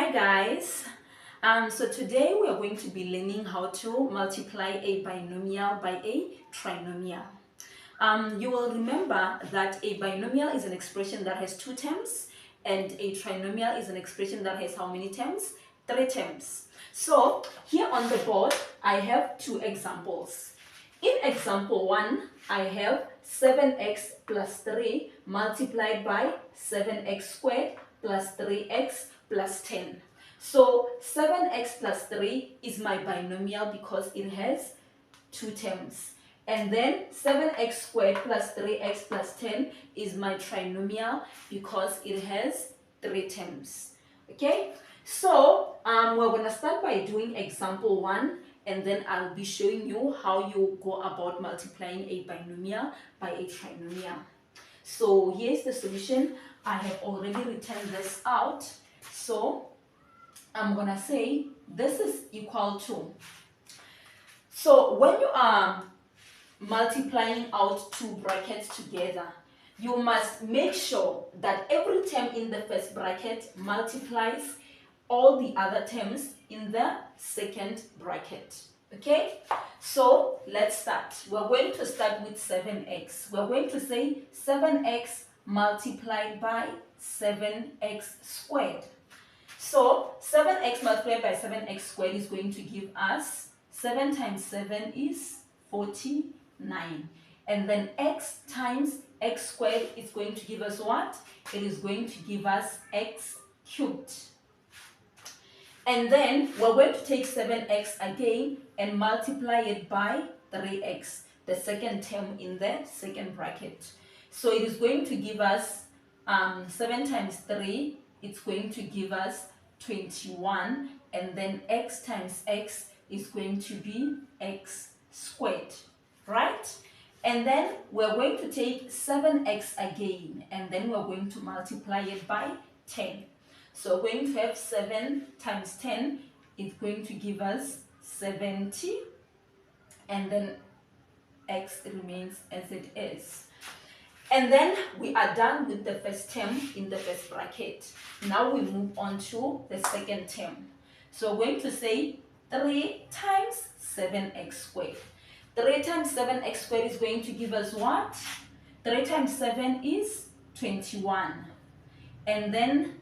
Hi guys, so today we are going to be learning how to multiply a binomial by a trinomial. You will remember that a binomial is an expression that has two terms and a trinomial is an expression that has how many terms? Three terms. So here on the board I have two examples. In example 1, I have 7x plus 3 multiplied by 7x squared plus 3x plus 10. So 7x plus 3 is my binomial because it has two terms. And then 7x squared plus 3x plus 10 is my trinomial because it has three terms. Okay, so we're going to start by doing example 1, and then I'll be showing you how you go about multiplying a binomial by a trinomial. So here's the solution. I have already written this out. So I'm going to say this is equal to. So when you are multiplying out two brackets together, you must make sure that every term in the first bracket multiplies all the other terms in the second bracket. Okay, so let's start. We're going to start with 7x. We're going to say 7x multiplied by 7x squared. So 7x multiplied by 7x squared is going to give us 7 times 7 is 49. And then x times x squared is going to give us what? It is going to give us x cubed. And then we're going to take 7x again and multiply it by 3x, the second term in the second bracket. So it is going to give us 7 times 3, it's going to give us 21, and then x times x is going to be x squared, right? And then we're going to take 7x again, and then we're going to multiply it by 10. So we're going to have 7 times 10 is going to give us 70, and then x remains as it is. And then we are done with the first term in the first bracket. Now we move on to the second term. So we're going to say 3 times 7x squared. 3 times 7x squared is going to give us what? 3 times 7 is 21. And then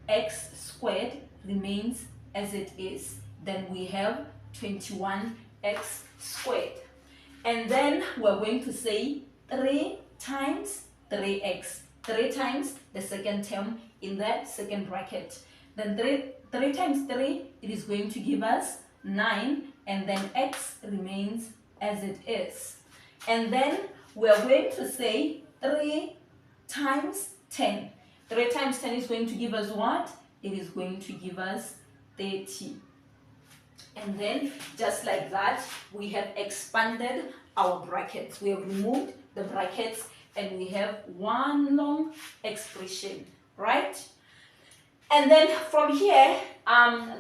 x squared remains as it is. Then we have 21x squared. And then we're going to say 3 times 3x. 3 times the second term in the second bracket. Then 3 times 3, it is going to give us 9, and then x remains as it is. And then we're going to say 3 times 10. 3 times 10 is going to give us what? It is going to give us 30. And then, just like that, we have expanded our brackets. We have removed the brackets and we have one long expression, right? And then from here,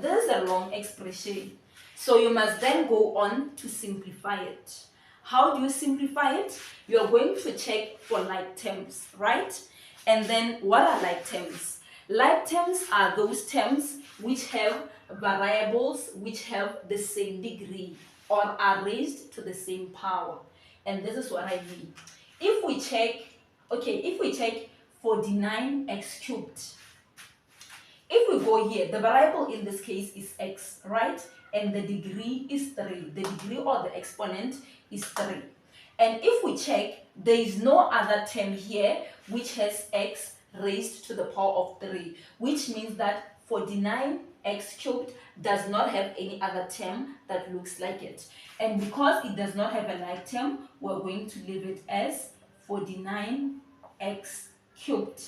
this is a long expression. So you must then go on to simplify it. How do you simplify it? You are going to check for like terms, right? And then what are like terms? Like terms are those terms which have variables which have the same degree or are raised to the same power. And this is what I mean. If we check 49x cubed, if we go here, the variable in this case is x, right? And the degree is 3. The degree or the exponent is 3. And if we check, there is no other term here which has x raised to the power of 3, which means that 49x cubed does not have any other term that looks like it. And because it does not have a like term, we're going to leave it as 49x cubed.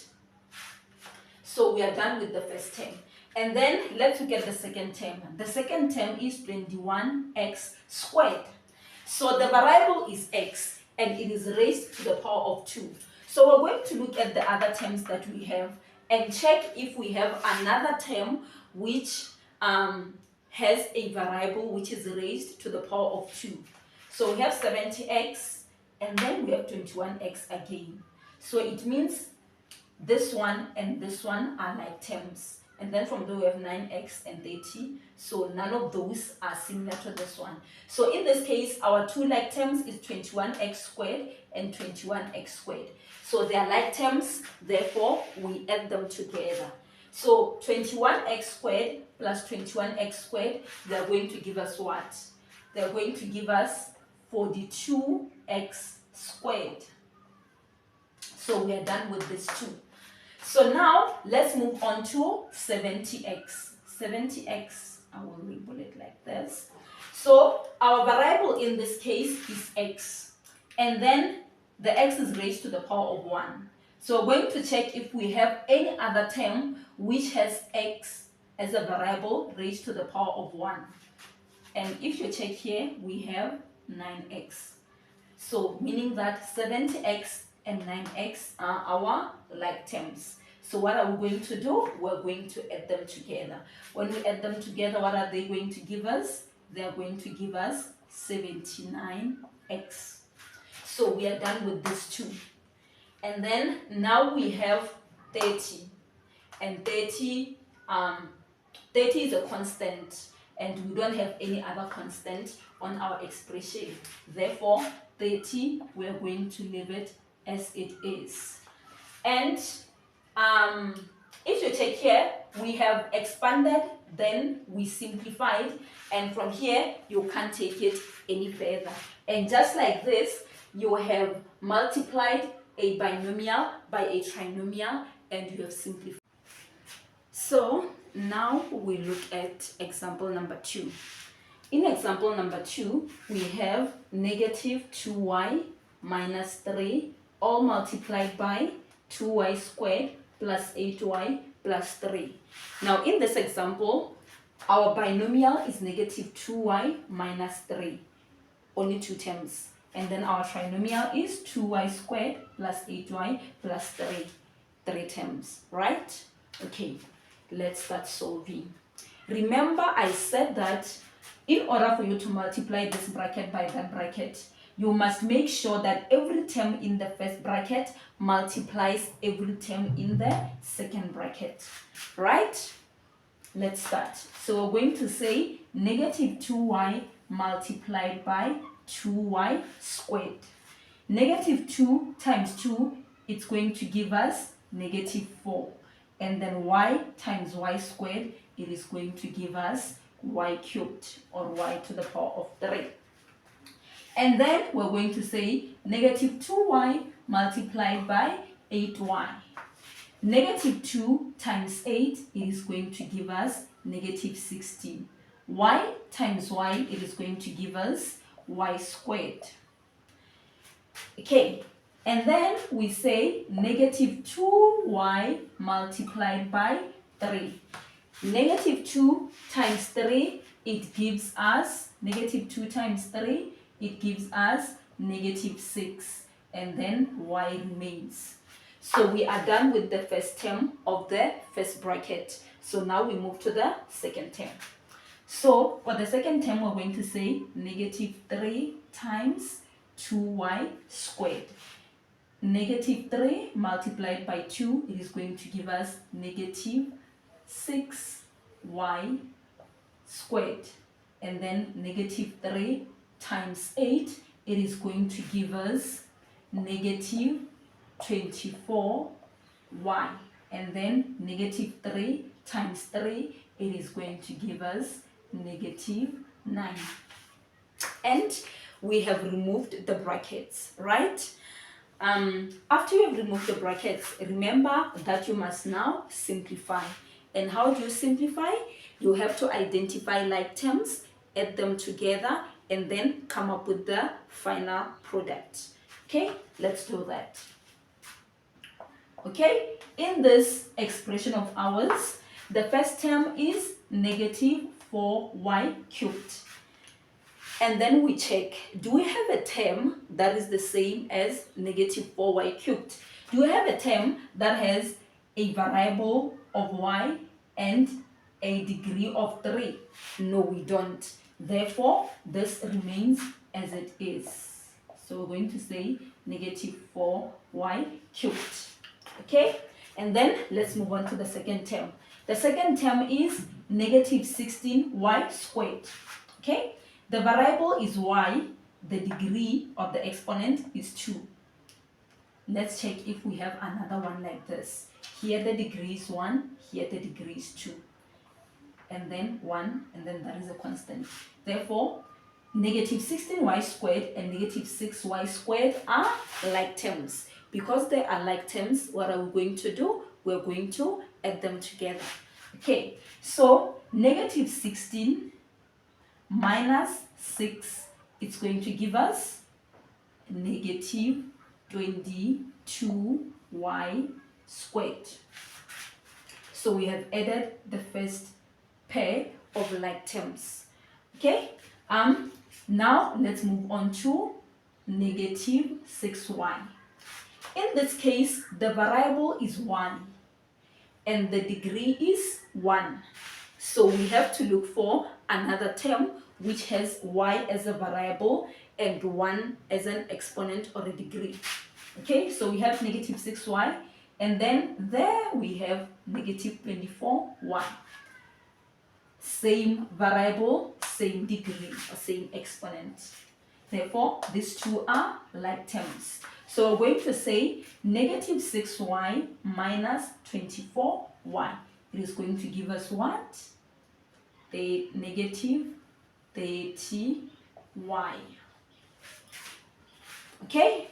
So we are done with the first term. And then let's look at the second term. The second term is 21x squared. So the variable is x and it is raised to the power of 2. So we're going to look at the other terms that we have and check if we have another term which has a variable which is raised to the power of 2. So we have 70x and then we have 21x again. So it means this one and this one are like terms. And then from there we have 9x and 30. So none of those are similar to this one. So in this case, our two like terms is 21x squared and 21x squared. So they are like terms, therefore we add them together. So 21x squared plus 21x squared, they are going to give us what? They are going to give us 42x squared. So we are done with this two. So now let's move on to 70x. 70x, I will label it like this. So our variable in this case is x. And then the x is raised to the power of 1. So we're going to check if we have any other term which has x as a variable raised to the power of 1. And if you check here, we have 9x. So meaning that 70x and 9x are our like terms. So what are we going to do? We're going to add them together. When we add them together, what are they going to give us? They are going to give us 79x. So we are done with these two. And then now we have 30. And 30 is a constant. And we don't have any other constant on our expression. Therefore, 30, we are going to leave it as it is. And if you take here, we have expanded, then we simplified, and from here, you can't take it any further. And just like this, you have multiplied a binomial by a trinomial, and you have simplified. So now we look at example number 2. In example number 2, we have negative 2y minus 3 all multiplied by 2y squared plus 8y plus 3. Now in this example, our binomial is negative 2y minus 3, only two terms. And then our trinomial is 2y squared plus 8y plus 3, three terms, right? Okay, let's start solving. Remember I said that in order for you to multiply this bracket by that bracket, you must make sure that every term in the first bracket multiplies every term in the second bracket, right? Let's start. So we're going to say negative 2y multiplied by 2y squared. Negative 2 times 2, it's going to give us negative 4. And then y times y squared, it is going to give us y cubed, or y to the power of 3. And then we're going to say negative 2y multiplied by 8y. Negative 2 times 8, it is going to give us negative 16. Y times y, it is going to give us y squared. Okay, and then we say negative 2y multiplied by 3. Negative 2 times 3, it gives us negative 2 times 3, it gives us negative 6, and then y remains. So we are done with the first term of the first bracket. So now we move to the second term. So for the second term, we're going to say negative 3 times 2y squared. Negative 3 multiplied by 2, it is going to give us negative 6y squared. And then negative 3 times 8, it is going to give us negative 24y. And then negative 3 times 3, it is going to give us negative 9. And we have removed the brackets, right? After you have removed the brackets, remember that you must now simplify. And how do you simplify? You have to identify like terms, add them together, and then come up with the final product. Okay, let's do that. Okay, in this expression of ours, the first term is negative 4y cubed. And then we check, do we have a term that is the same as negative 4y cubed? Do we have a term that has a variable of y and a degree of 3? No, we don't. Therefore, this remains as it is. So we're going to say negative 4y cubed. Okay? And then let's move on to the second term. The second term is negative 16y squared. Okay, the variable is y, the degree of the exponent is 2. Let's check if we have another one like this. Here the degree is 1, here the degree is 2. And then 1, and then that is a constant. Therefore, negative 16y squared and negative 6y squared are like terms. Because they are like terms, what are we going to do? We're going to add them together. Okay, so negative 16 minus 6, it's going to give us negative 22y squared. So we have added the first pair of like terms. Okay, now let's move on to negative 6y. In this case, the variable is 1 and the degree is 1. So we have to look for another term which has y as a variable and 1 as an exponent or a degree. Okay, so we have negative 6y, and then there we have negative 24y. Same variable, same degree, or same exponent. Therefore, these two are like terms. So we're going to say negative 6y minus 24y. It is going to give us what? A negative 30y. Okay,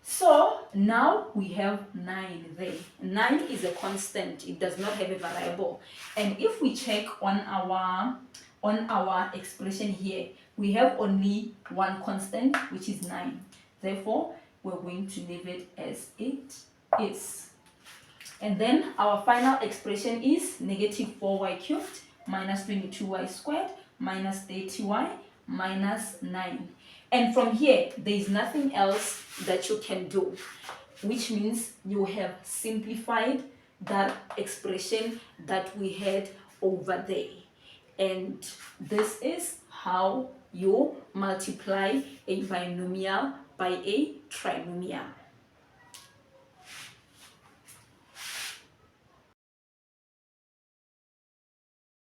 so now we have 9 there. 9 is a constant, it does not have a variable. And if we check on our expression here, we have only one constant, which is 9. Therefore, we're going to leave it as it is. And then our final expression is negative 4y cubed minus 22y squared minus 30y minus 9. And from here, there is nothing else that you can do, which means you have simplified that expression that we had over there. And this is how you multiply a binomial by a trinomial.